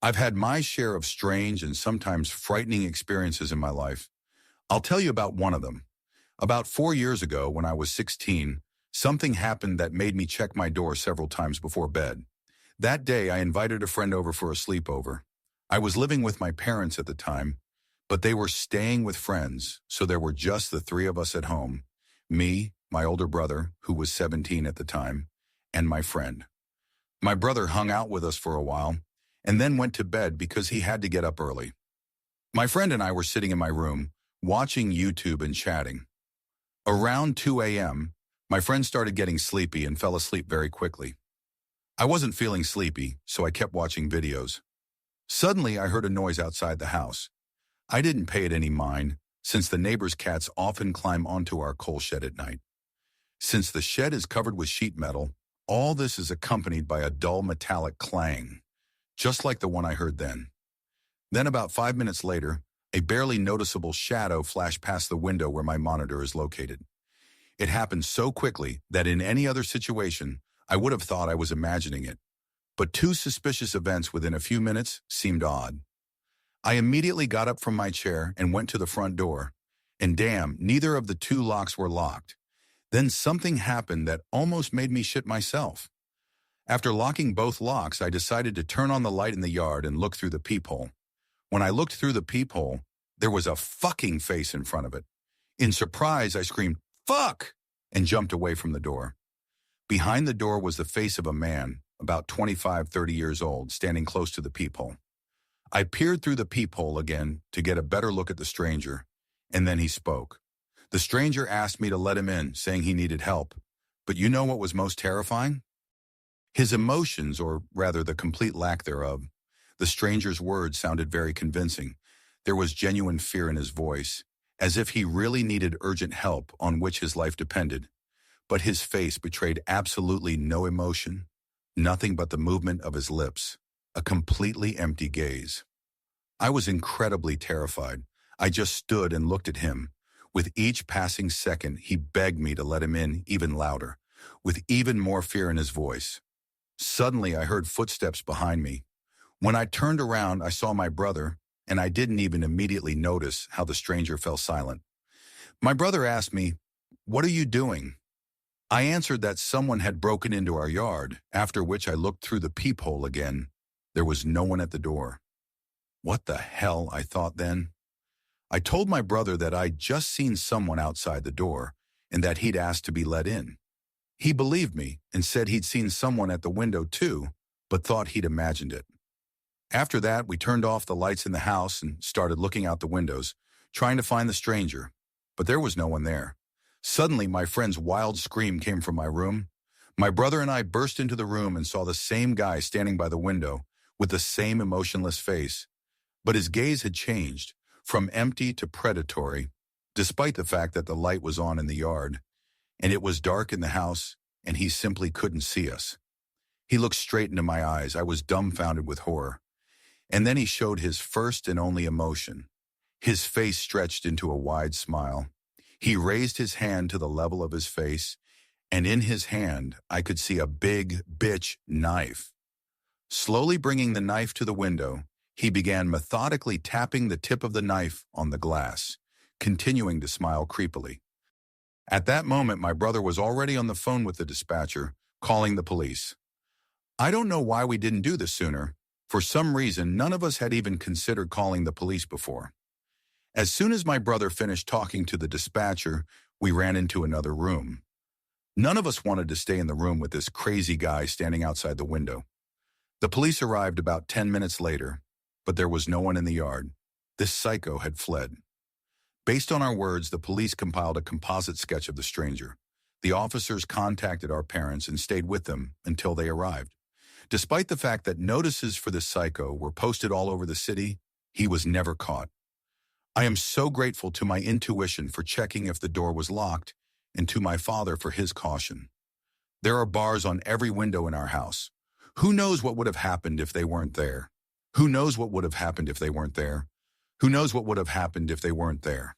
I've had my share of strange and sometimes frightening experiences in my life. I'll tell you about one of them. About 4 years ago, when I was 16, something happened that made me check my door several times before bed. That day, I invited a friend over for a sleepover. I was living with my parents at the time, but they were staying with friends, so there were just the three of us at home. Me, my older brother, who was 17 at the time, and my friend. My brother hung out with us for a while, and then went to bed because he had to get up early. My friend and I were sitting in my room, watching YouTube and chatting. Around 2 a.m., my friend started getting sleepy and fell asleep very quickly. I wasn't feeling sleepy, so I kept watching videos. Suddenly, I heard a noise outside the house. I didn't pay it any mind, since the neighbor's cats often climb onto our coal shed at night. Since the shed is covered with sheet metal, all this is accompanied by a dull metallic clang, just like the one I heard then. Then about 5 minutes later, a barely noticeable shadow flashed past the window where my monitor is located. It happened so quickly that in any other situation, I would have thought I was imagining it. But two suspicious events within a few minutes seemed odd. I immediately got up from my chair and went to the front door. And damn, neither of the two locks were locked. Then something happened that almost made me shit myself. After locking both locks, I decided to turn on the light in the yard and look through the peephole. When I looked through the peephole, there was a fucking face in front of it. In surprise, I screamed, "Fuck!" and jumped away from the door. Behind the door was the face of a man, about 25, 30 years old, standing close to the peephole. I peered through the peephole again to get a better look at the stranger, and then he spoke. The stranger asked me to let him in, saying he needed help. But you know what was most terrifying? His emotions, or rather the complete lack thereof. The stranger's words sounded very convincing. There was genuine fear in his voice, as if he really needed urgent help on which his life depended. But his face betrayed absolutely no emotion, nothing but the movement of his lips, a completely empty gaze. I was incredibly terrified. I just stood and looked at him. With each passing second, he begged me to let him in even louder, with even more fear in his voice. Suddenly, I heard footsteps behind me. When I turned around, I saw my brother, and I didn't even immediately notice how the stranger fell silent. My brother asked me, "What are you doing?" I answered that someone had broken into our yard, after which I looked through the peephole again. There was no one at the door. What the hell, I thought then. I told my brother that I'd just seen someone outside the door, and that he'd asked to be let in. He believed me and said he'd seen someone at the window too, but thought he'd imagined it. After that, we turned off the lights in the house and started looking out the windows, trying to find the stranger, but there was no one there. Suddenly, my friend's wild scream came from my room. My brother and I burst into the room and saw the same guy standing by the window with the same emotionless face, but his gaze had changed from empty to predatory, despite the fact that the light was on in the yard, and it was dark in the house, and he simply couldn't see us. He looked straight into my eyes. I was dumbfounded with horror. And then he showed his first and only emotion. His face stretched into a wide smile. He raised his hand to the level of his face, and in his hand, I could see a big bitch knife. Slowly bringing the knife to the window, he began methodically tapping the tip of the knife on the glass, continuing to smile creepily. At that moment, my brother was already on the phone with the dispatcher, calling the police. I don't know why we didn't do this sooner. For some reason, none of us had even considered calling the police before. As soon as my brother finished talking to the dispatcher, we ran into another room. None of us wanted to stay in the room with this crazy guy standing outside the window. The police arrived about 10 minutes later, but there was no one in the yard. This psycho had fled. Based on our words, the police compiled a composite sketch of the stranger. The officers contacted our parents and stayed with them until they arrived. Despite the fact that notices for this psycho were posted all over the city, he was never caught. I am so grateful to my intuition for checking if the door was locked, and to my father for his caution. There are bars on every window in our house. Who knows what would have happened if they weren't there? Who knows what would have happened if they weren't there? Who knows what would have happened if they weren't there?